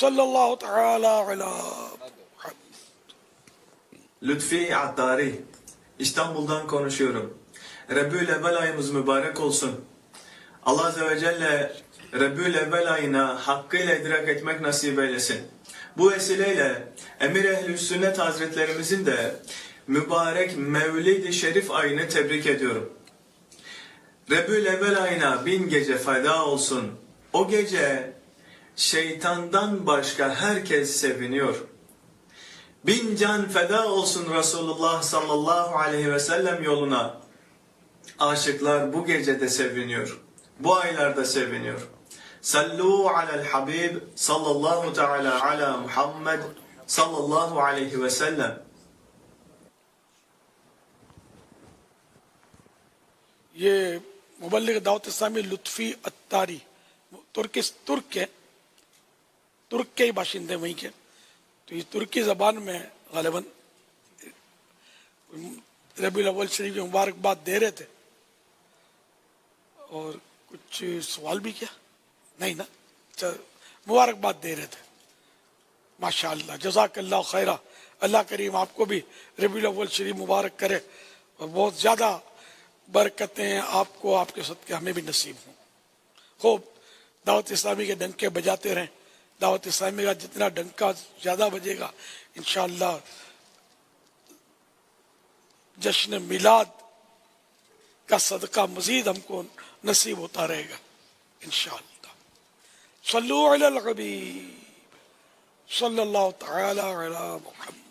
सल्लल्लाहु तआला अला Lütfi Attari, İstanbul'dan konuşuyorum. Rebbi'ül-Evvel ayımız mübarek olsun. Allah Azze ve Celle Rebbi'ül-Evvel ayına hakkıyla idrak etmek nasip eylesin. Bu vesileyle Emir Ehl-i Sünnet Hazretlerimizin de mübarek Mevlid-i Şerif ayını tebrik ediyorum. Rebbi'ül-Evvel ayına 1000 gece feda olsun. O gece şeytandan başka herkes seviniyor. 1000 can feda olsun Resulullah sallallahu aleyhi ve sellem yoluna. Aşıklar bu gecede seviniyor. Bu aylarda seviniyor. Sallu alel habib sallallahu teala ala Muhammed sallallahu aleyhi ve sellem. ये मुबल्लिग दावत इस्लामी लुत्फ़ी अत्तारी तुर्क के ही बाशिंदे वहीं के, तो ये तुर्की ज़बान में ग़ालिबन रबीउल अव्वल शरीफ की मुबारकबाद दे रहे थे। और कुछ सवाल भी किया नहीं ना, मुबारकबाद दे रहे थे। माशाअल्लाह, जज़ाकल्लाह खैरा। अल्लाह करीम आपको भी रबीउल अव्वल शरीफ मुबारक करे और बहुत ज़्यादा बरकतें आपको आपके सदक़े हमें भी नसीब हों। खूब दावत इस्लामी के डंके बजाते रहें। दावत इस्लामी का जितना डंका ज़्यादा बजेगा इंशाअल्लाह जश्न मिलाद का सदका मजीद हमको नसीब होता रहेगा इंशाअल्लाह। सल्लु अलल हबीब सल्लल्लाहु तआला अला मुहम्मद।